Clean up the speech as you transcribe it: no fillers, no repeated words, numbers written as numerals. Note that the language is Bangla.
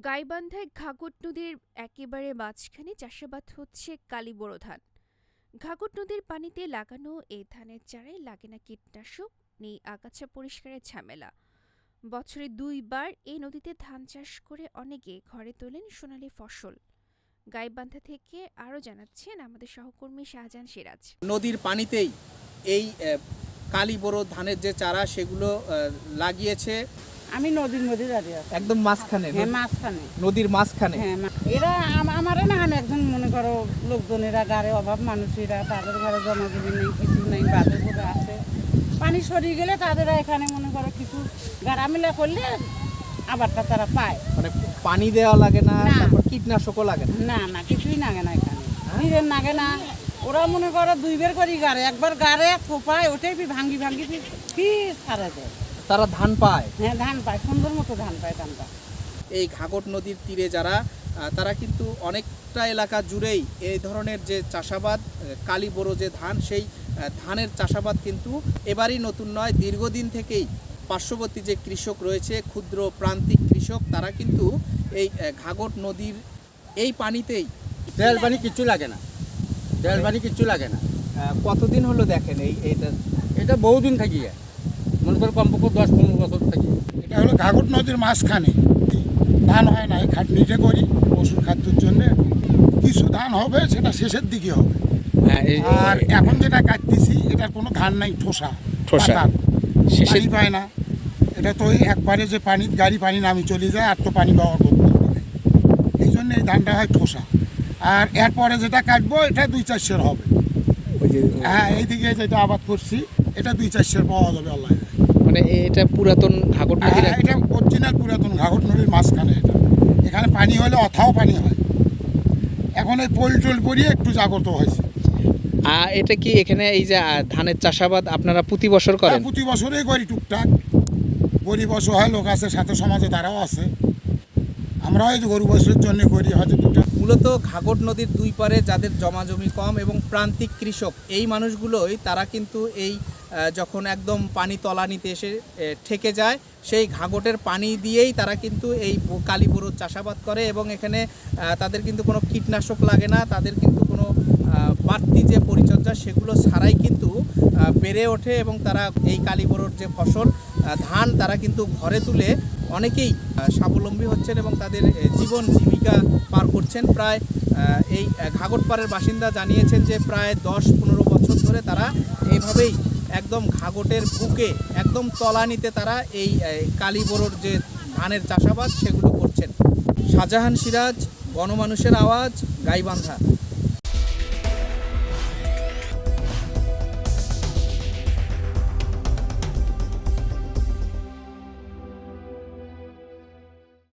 গাইবান্ধায় ঘাঘট নদীর একেবারে মাঝখানে চাষাবাদ হচ্ছে কালিবোড়ো ধান। ঘাঘট নদীর পানিতে লাগানো এই ধানের চারায় লাগে না কীটনাশক, নেই আগাছা পরিষ্কারের ঝামেলা। বছরে দুইবার এই নদীতে ধান চাষ করে অনেকে ঘরে তোলেন সোনালী ফসল। গাইবান্ধা থেকে আরও জানাচ্ছেন আমাদের সহকর্মী শাহজাহান সিরাজ। নদীর পানিতেই এই কালিবোড়ো ধানের যে চারা সেগুলো লাগিয়েছে। আমি নদীর মধ্যে দাঁড়িয়ে আছি, একদম মাঝখানে। হ্যাঁ মাঝখানে, নদীর মাঝখানে। হ্যাঁ এরা আমারে না একজন মনে করো লোকজনেরা গাড়ে অভাব মানুষেরা তাদের ঘরে জমাজমি নেই, কিছু নেই, বাজার করে আছে, পানি সরিয়ে গেলে তাদের এখানে মনে করো কিছু গাড়ামেলা করলে আবারটা তারা পায়। মানে পানি দেওয়া লাগে না, না। তারপর কীটনাশকও লাগে না। না না কিছুই লাগে না এখানে, নিজের লাগে না। ওরা মনে করো দুই বের করি গাড়ে, একবার গাড়ে খোপায় ওটাই ভাঙ্গি ভাঙ্গি ফির ছাড়ে দেয়। তারা ধান পায়। হ্যাঁ ধান পায়, সুন্দর মতো ধান পায়। ধানটা এই ঘাঘট নদীর তীরে যারা তারা কিন্তু অনেকটা এলাকা জুড়েই এই ধরনের যে চাষাবাদ, কালিবোড়ো যে ধান, সেই ধানের চাষাবাদ কিন্তু এবারই নতুন নয়, দীর্ঘদিন থেকেই পার্শ্ববর্তী যে কৃষক রয়েছে, ক্ষুদ্র প্রান্তিক কৃষক, তারা কিন্তু এই ঘাঘট নদীর এই পানিতেই তেল পানি কিচ্ছু লাগে না, তেল পানি কিচ্ছু লাগে না। কতদিন হলো দেখেন এটা বহুদিন থাকি যায়, মনে করো কমপক্ষে 10-15 বছর থাকি। এটা হলো ঘাঘট নদীর মাঝখানে, ধান হয় না, এই খাটনিটা করি পশুর খাদ্যের জন্য। কিছু ধান হবে, সেটা শেষের দিকে হবে। আর এখন যেটা কাটতেছি এটার কোনো ধান নাই, ঠোসা পাতার, পানি পায় না। এটা তো ওই একবারে যে পানি গাড়ি পানি নামি চলে যায়, আর তো পানি ব্যবহার করতে পারে, এই জন্য এই ধানটা হয় ঠোসা। আর এরপরে যেটা কাটবো এটা 2-4 সের হবে। হ্যাঁ এইদিকে যেটা আবাদ করছি এটা 2-4 সের পাওয়া যাবে আল্লাহ। মানে এটা পুরাতন ঘাঘট নদীর, এটা অরিজিনাল পুরাতন ঘাঘট নদীর মাঝখানে। এটা এখানে পানি হলে অথাও পানি হয়, এখন এই পোল টোল করিয়ে একটু জাগ্রত হয়েছে। এটা কি এখানে এই যে ধানের চাষাবাদ আপনারা প্রতি বছর করেন? প্রতি বছরেই করি টুকটাক, গরিব অসহায় লোক আছে সাথে সমাজে, তারাও আছে। আমরাও এই গরু বছরের জন্য করি হয়তো টুকটাক। মূলত ঘাঘট নদীর দুই পারে যাদের জমাজমি কম এবং প্রান্তিক কৃষক, এই মানুষগুলোই তারা কিন্তু এই যখন একদম পানি তলানিতে এসে ঠেকে যায়, সেই ঘাঘটের পানি দিয়েই তারা কিন্তু এই কালিবোড়োর চাষাবাদ করে এবং এখানে তাদের কিন্তু কোনো কীটনাশক লাগে না, তাদের কিন্তু কোনো বাড়তি যে পরিচর্যা সেগুলো ছাড়াই কিন্তু বেড়ে ওঠে এবং তারা এই কালিবোড়োর যে ফসল ধান তারা কিন্তু ঘরে তুলে অনেকেই স্বাবলম্বী হচ্ছেন এবং তাদের জীবন জীবিকা পার করছেন। প্রায় এই ঘাঘট পাড়ের বাসিন্দা জানিয়েছেন যে প্রায় 10-15 বছর ধরে তারা এইভাবেই একদম ঘাঘটের বুকে একদম তলানিতে তারা এই কালিবোড়োর যে ধানের চাষাবাদ সেগুলো করছেন। শাহজাহান সিরাজ, গণমানুষের আওয়াজ, গাইবান্ধা।